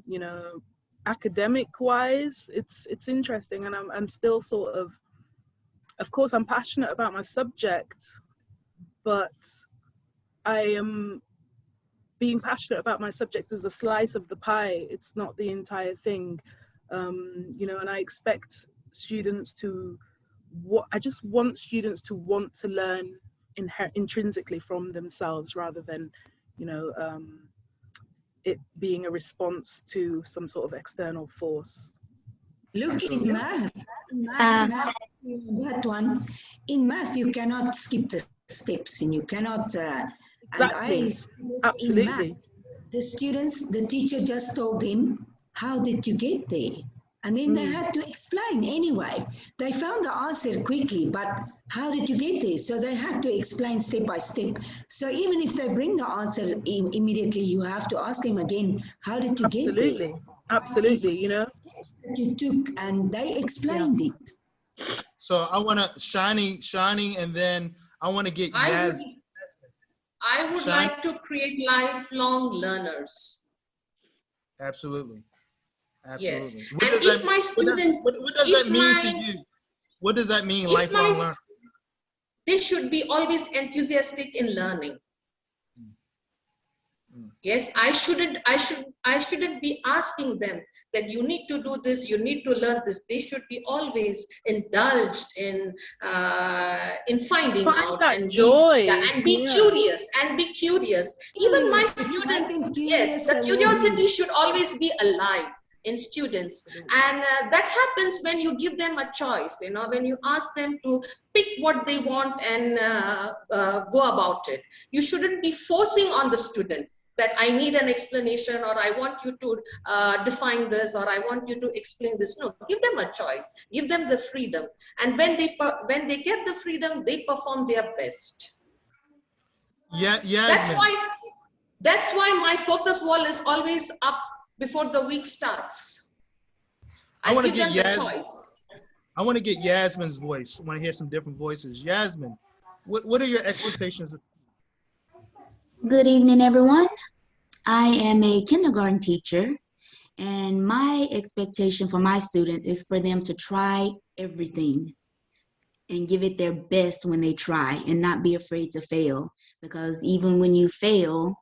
You know, academic wise, it's interesting, and I'm still sort of course I'm passionate about my subject, but I am being passionate about my subject is a slice of the pie. It's not the entire thing. You know, and I expect students I just want students to want to learn intrinsically from themselves, rather than, you know, it being a response to some sort of external force. Look, in math, that one, in math, you cannot skip the steps and you cannot, Exactly. Absolutely. The teacher just told them, how did you get there? And then they had to explain anyway. They found the answer quickly, but how did you get there? So they had to explain step by step. So even if they bring the answer immediately, you have to ask them again, how did you get there? Absolutely. Absolutely, you know. Steps that you took, and they explained it. So I want to, Shining, and then I want to get Yaz. I would like to create lifelong learners. Absolutely. Yes. Absolutely. And if my students, What does that mean to you? What does that mean, lifelong learning? They should be always enthusiastic in learning. Yes, I shouldn't be asking them that you need to do this, you need to learn this. They should be always indulged in finding out that and joy. be curious and be curious. Even my students, yes, the curiosity should always be alive in students, and that happens when you give them a choice. You know, when you ask them to pick what they want and go about it. You shouldn't be forcing on the student that I need an explanation, or I want you to define this, or I want you to explain this. No, give them a choice, give them the freedom. And when they get the freedom, they perform their best. Yeah, That's why my focus wall is always up before the week starts. I want to give them the choice. I want to get Yasmin's voice. I want to hear some different voices. Yasmin, what are your expectations? Good evening, everyone. I am a kindergarten teacher, and my expectation for my students is for them to try everything and give it their best when they try and not be afraid to fail. Because even when you fail,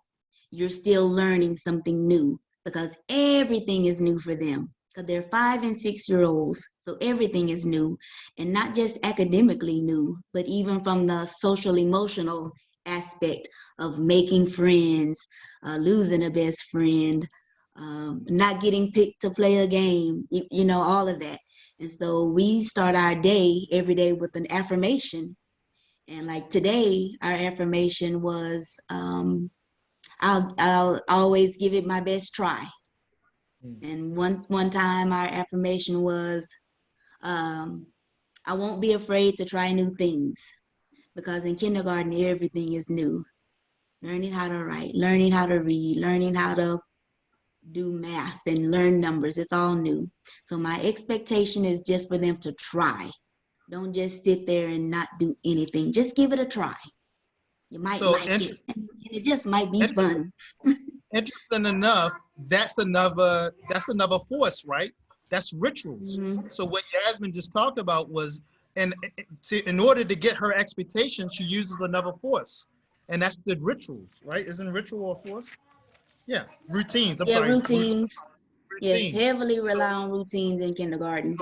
you're still learning something new, because everything is new for them. Because they're 5 and 6 year olds, so everything is new, and not just academically new, but even from the social emotional aspect of making friends, losing a best friend, not getting picked to play a game, you know, all of that. And so we start our day every day with an affirmation. And like today, our affirmation was, I'll always give it my best try. And one time our affirmation was, I won't be afraid to try new things, because in kindergarten, everything is new. Learning how to write, learning how to read, learning how to do math and learn numbers, it's all new. So my expectation is just for them to try. Don't just sit there and not do anything. Just give it a try. You might like it, and it just might be fun. Interesting enough, that's another force, right? That's rituals. So what Yasmin just talked about was, in order to get her expectation, she uses another force, and that's the rituals, right? Isn't ritual a force? Yeah, routines. I'm sorry. Routines. Yes, heavily rely on routines in kindergarten.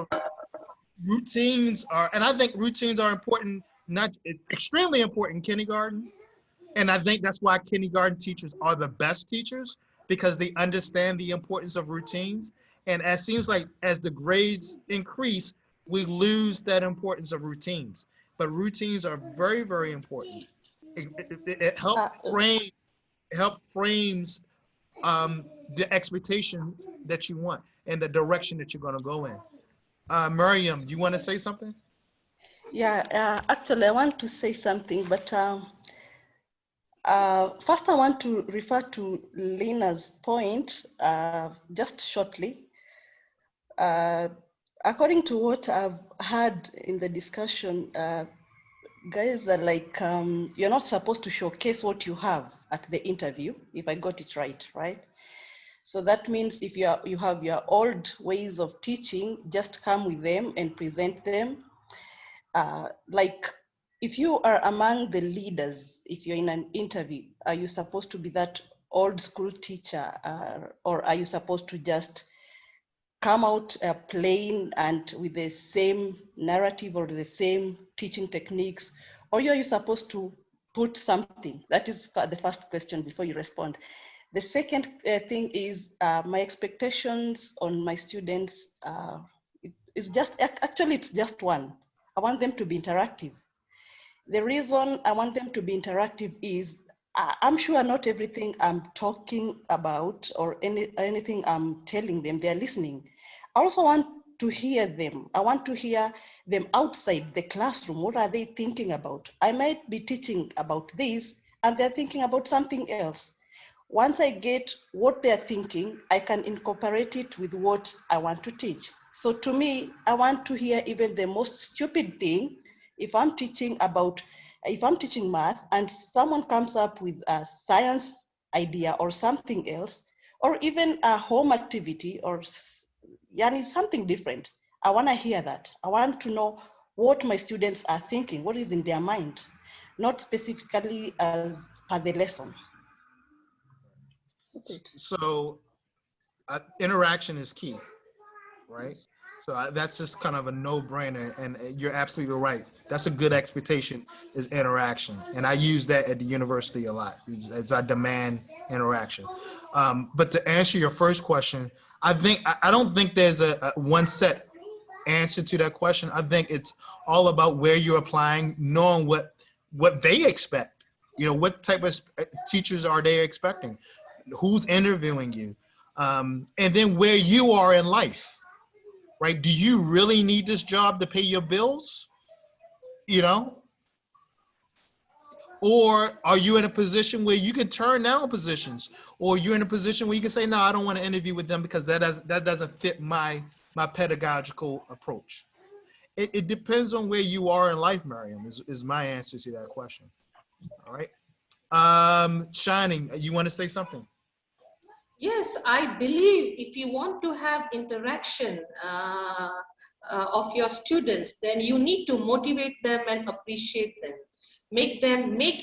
Routines are, and I think routines are important, not extremely important in kindergarten. And I think that's why kindergarten teachers are the best teachers, because they understand the importance of routines. And it seems like as the grades increase, we lose that importance of routines. But routines are very, very important. It help frames the expectation that you want and the direction that you're going to go in. Miriam, do you want to say something? Yeah, actually, I want to say something, but first I want to refer to Lena's point just shortly. According to what I've heard in the discussion, guys are like, you're not supposed to showcase what you have at the interview, if I got it right? So that means if you have your old ways of teaching, just come with them and present them. Like if you are among the leaders, if you're in an interview, are you supposed to be that old school teacher, or are you supposed to just come out plain and with the same narrative or the same teaching techniques, or are you supposed to put something? That is the first question before you respond. The second thing is my expectations on my students. It's just one. I want them to be interactive. The reason I want them to be interactive is I'm sure not everything I'm talking about or anything I'm telling them, they're listening. I also want to hear them. I want to hear them outside the classroom. What are they thinking about? I might be teaching about this and they're thinking about something else. Once I get what they're thinking, I can incorporate it with what I want to teach. So to me, I want to hear even the most stupid thing. If I'm teaching math and someone comes up with a science idea or something else, or even a home activity or Yani something different. I want to hear that. I want to know what my students are thinking, what is in their mind, not specifically as per the lesson. That's it. So interaction is key, right? So that's just kind of a no-brainer, and you're absolutely right. That's a good expectation, is interaction, and I use that at the university a lot, as I demand interaction. But to answer your first question, I don't think there's a one set answer to that question. I think it's all about where you're applying, knowing what they expect. You know, what type of teachers are they expecting? Who's interviewing you? And then where you are in life, right? Do you really need this job to pay your bills? You know? Or are you in a position where you can turn down positions? Or you're in a position where you can say, no, I don't want to interview with them because that doesn't fit my pedagogical approach. It depends on where you are in life, Miriam, is my answer to that question. All right. Shining, you want to say something? Yes, I believe if you want to have interaction of your students, then you need to motivate them and appreciate them. Make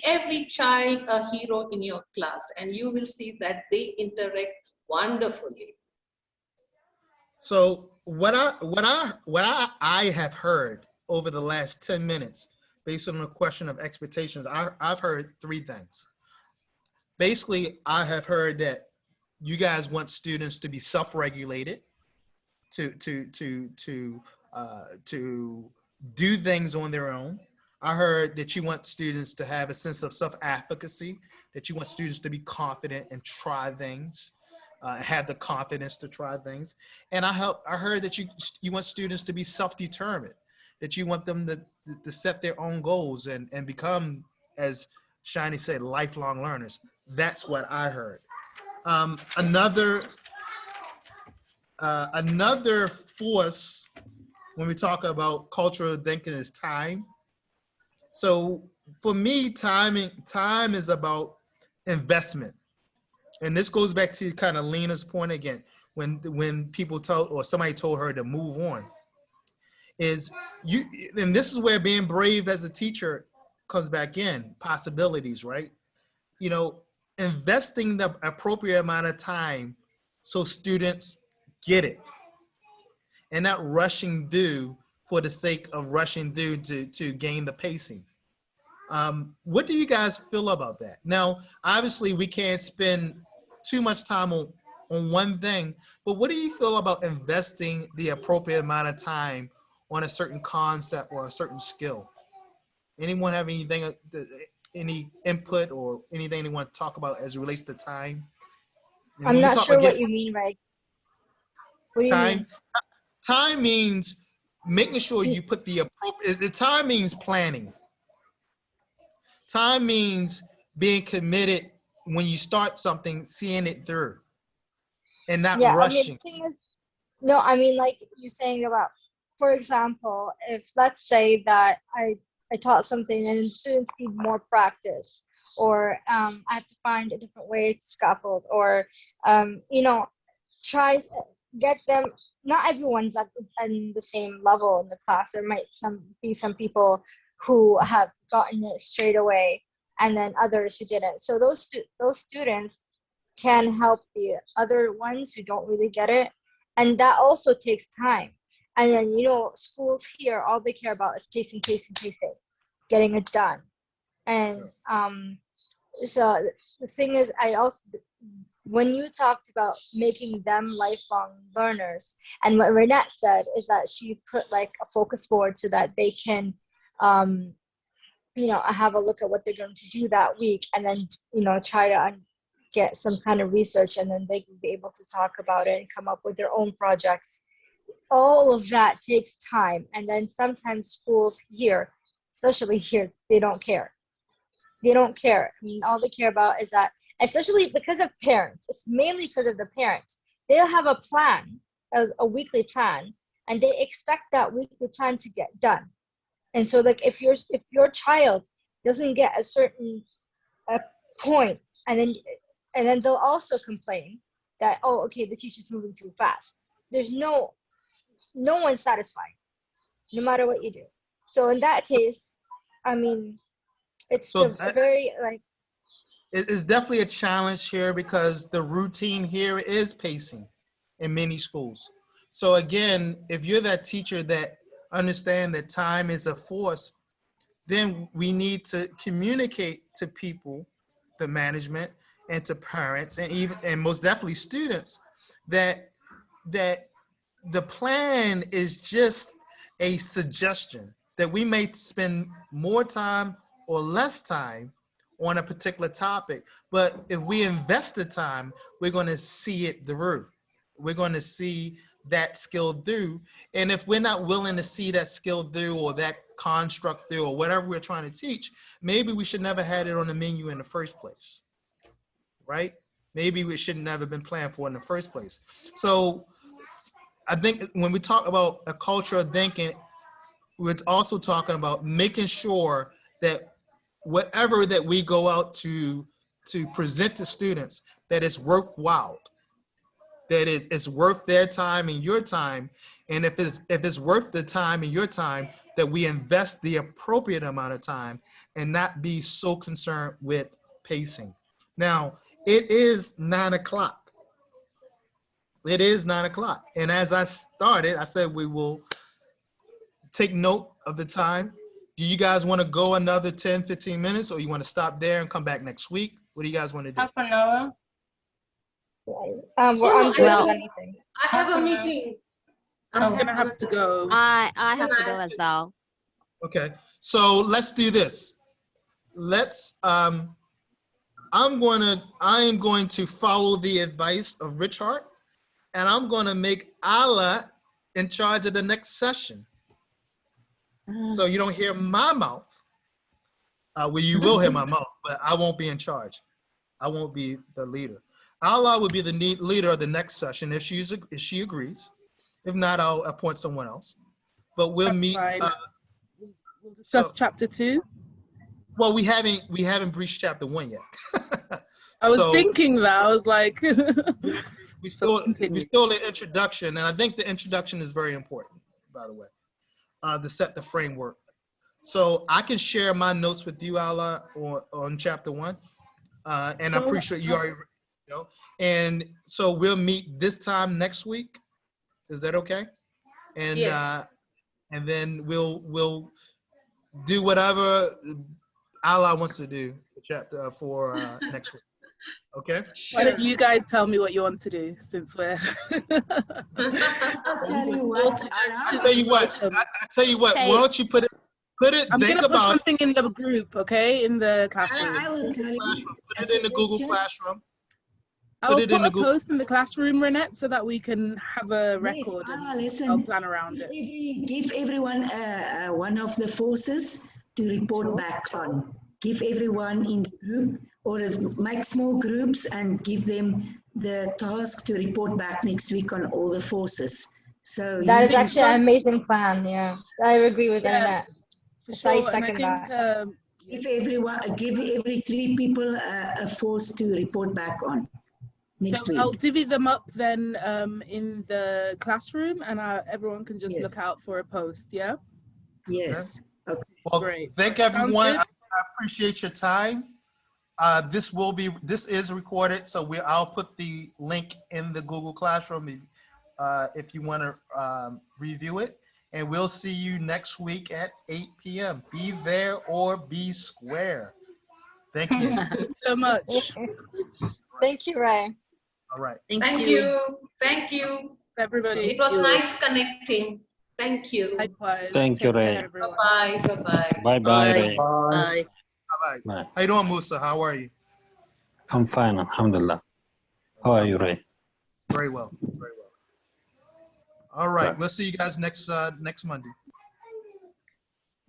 every child a hero in your class, and you will see that they interact wonderfully. So what I have heard over the last 10 minutes, based on the question of expectations, I've heard three things. Basically, I have heard that you guys want students to be self-regulated, to do things on their own. I heard that you want students to have a sense of self-efficacy, that you want students to be confident and try things, have the confidence to try things. And I heard that you want students to be self-determined, that you want them to set their own goals and become, as Shiny said, lifelong learners. That's what I heard. Another force when we talk about cultural thinking is time. So for me, time is about investment. And this goes back to kind of Lena's point again, when people somebody told her to move on, and this is where being brave as a teacher comes back in, possibilities, right? You know, investing the appropriate amount of time so students get it, and not rushing through for the sake of rushing through to gain the pacing. What do you guys feel about that? Now, obviously, we can't spend too much time on one thing, but what do you feel about investing the appropriate amount of time on a certain concept or a certain skill? Anyone have anything, any input or anything they want to talk about as it relates to time? And I'm when we not talk sure again, what you mean, right? What do you mean? Time means making sure you put the appropriate, the time means planning. Time means being committed when you start something, seeing it through and not Yeah, I mean, rushing. the thing is, no, I mean, like you're saying about, for example, if let's say that I taught something and students need more practice, or I have to find a different way to scaffold, or, you know, get them, not everyone's at the same level in the class. There might be some people who have gotten it straight away, and then others who didn't. So those students can help the other ones who don't really get it, and that also takes time. And then, you know, schools here, all they care about is pacing, getting it done. And so the thing is, when you talked about making them lifelong learners, and what Renette said is that she put like a focus board so that they can, you know, have a look at what they're going to do that week, and then, you know, try to get some kind of research, and then they can be able to talk about it and come up with their own projects. All of that takes time. And then sometimes schools here, especially here, they don't care. They don't care. I mean, all they care about is that, especially because of parents, it's mainly because of the parents. They'll have a plan, a weekly plan, and they expect that weekly plan to get done. And so, like, if your child doesn't get a certain point, and then they'll also complain that, oh, okay, the teacher's moving too fast. There's no no one's satisfied, no matter what you do. So in that case, I mean, it's So a very like, it's definitely a challenge here because the routine here is pacing in many schools. So again, if you're that teacher that understand that time is a force, then we need to communicate to people, the management, and to parents, and even and most definitely students, that the plan is just a suggestion, that we may spend more time or less time on a particular topic, but if we invest the time, we're going to see it through. We're going to see that skill through. And if we're not willing to see that skill through, or that construct through, or whatever we're trying to teach, maybe we should never had it on the menu in the first place, right? Maybe we should never been planned for in the first place. So I think when we talk about a culture of thinking, we're also talking about making sure that whatever that we go out to present to students, that it's worthwhile, that it's worth their time and your time. And if it's worth the time and your time, that we invest the appropriate amount of time and not be so concerned with pacing. Now, it is 9 o'clock. It is 9 o'clock. And as I started, I said we will take note of the time. Do you guys want to go another 10, 15 minutes, or you want to stop there and come back next week? What do you guys want to do? Half an hour. I'm good Well, with anything. I have a meeting. I'm gonna have to go. I have to go as well. Okay, so let's do this. Let's, I am going to follow the advice of Ritchhart, and I'm going to make Ala in charge of the next session. So you don't hear my mouth. Well, you will hear my mouth, but I won't be in charge. I won't be the leader. Ala will be the leader of the next session if she agrees. If not, I'll appoint someone else. But we'll That's meet. fine. We'll discuss chapter 2. Well, we haven't breached chapter 1 yet. I was thinking that. I was like, we still in introduction, and I think the introduction is very important, by the way, to set the framework. So I can share my notes with you, Ala, on chapter 1, and I'm pretty sure you already know. And so we'll meet this time next week. Is that okay? And Yes. And then we'll do whatever Ala wants to do for next week. Okay. Why don't you guys tell me what you want to do, since we're. I'll tell you what. I tell you what. Why don't you put it? I'm think gonna put about something in the group, okay, in the classroom. I will tell you. Put it in the Google Classroom. I will put a post in the classroom, Renette, so that we can have a record and listen, I'll plan around it. Give everyone one of the forces to report back on. Give everyone in the group, or make small groups and give them the task to report back next week on all the forces. So That is actually an amazing plan. Yeah, I agree with that. For sure. I second that. Give every 3 people a force to report back on next week. I'll divvy them up then in the classroom, and everyone can just look out for a post. Yeah. Yes. Okay. Well, great. Thank everyone. I appreciate your time. This is recorded, so I'll put the link in the Google Classroom if you want to review it. And we'll see you next week at 8 p.m. Be there or be square. Thank you. Thank you so much. Thank you, Ray. All right. Thank you. Thank you. Everybody. It was nice connecting. Thank you. Likewise. Thank you, Ray. Bye-bye. Bye-bye. Bye-bye, Ray. Bye. Bye-bye. How you doing, Musa? How are you? I'm fine, alhamdulillah. How are you, Ray? Very well. Very well. All right. We'll see you guys next Monday.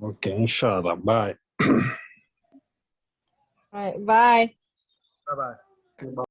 Okay, inshallah. Bye. All right, bye. Bye-bye.